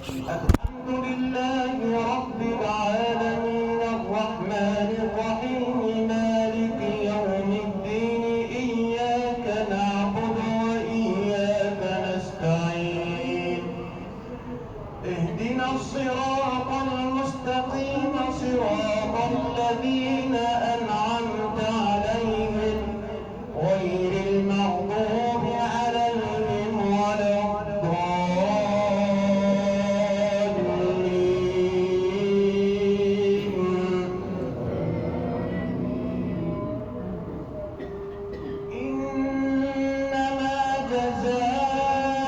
الحمد لله رب العالمين الرحمن الرحيم مالك يوم الدين إياك نعبد وإياك نستعين اهدنا الصراط المستقيم صراط الذين أنعمت عليهم غير المغضوب عليهم ولا الضالين. إنما جزاء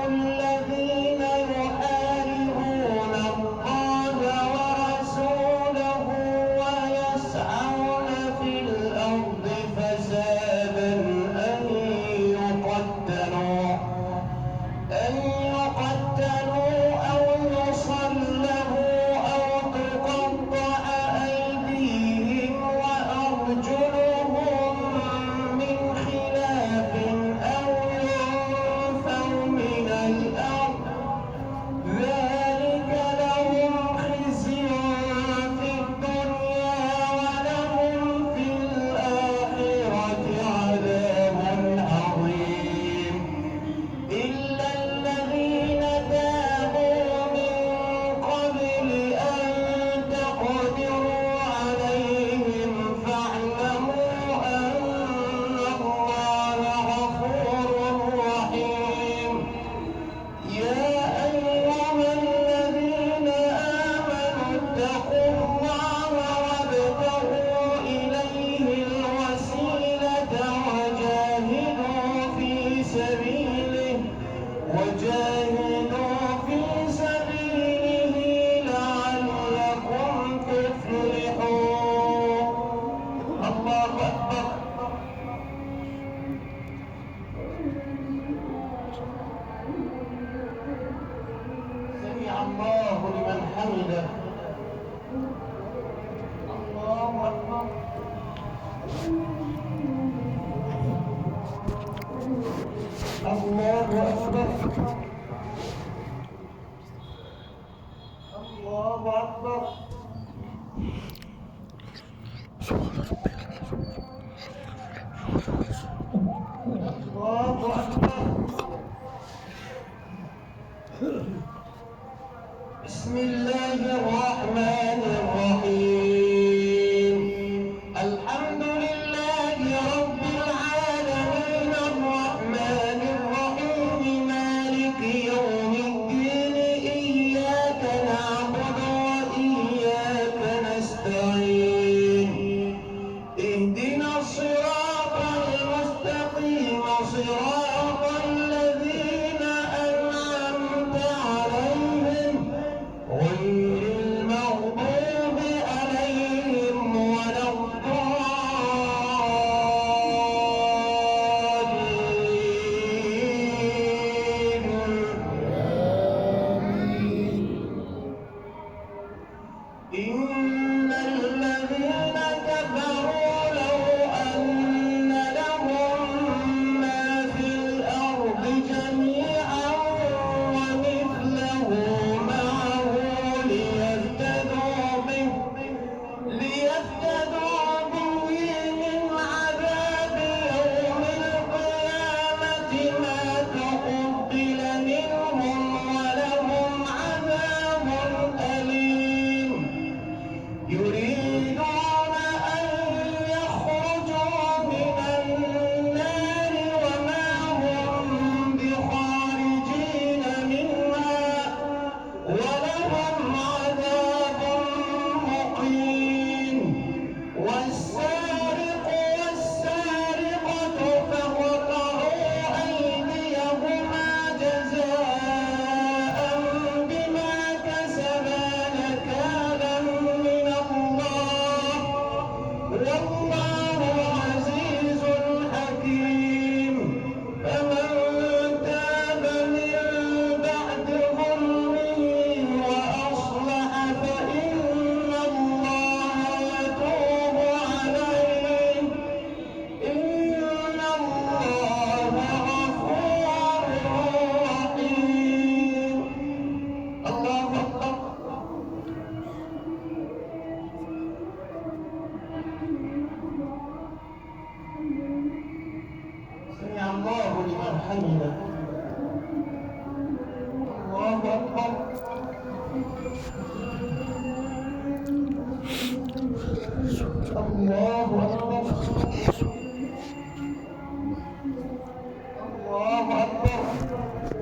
الذين يحاربون الله ورسوله ويسعون في الأرض فسادا أن يقتلوا أو يصلبوا أو تقطع أيديهم وأرجلهم من خلاف أو ينفوا من الأرض ذلك لهم خزي في الدنيا ولهم في الآخرة عذاب عظيم. إلا الذين تابوا من قبل أن تقدروا عليهم فاعلموا أن الله غفور رحيم. يا أيها الذين آمنوا اتقوا الله وابتغوا إليه الوسيلة وجاهدوا في سبيله لعلكم تفلحون. الله أكبر. سمع الله لمن حمده. الله أكبر. الله أكبر. الله أكبر. الله أكبر. بسم الله الرحمن الرحيم. الحمد لله رب العالمين الرحمن الرحيم مالك يوم الدين إياك نعبد وإياك نستعين اهدنا الصراط المستقيم صراط الذين أنعمت عليهم غير المغضوب عليهم الله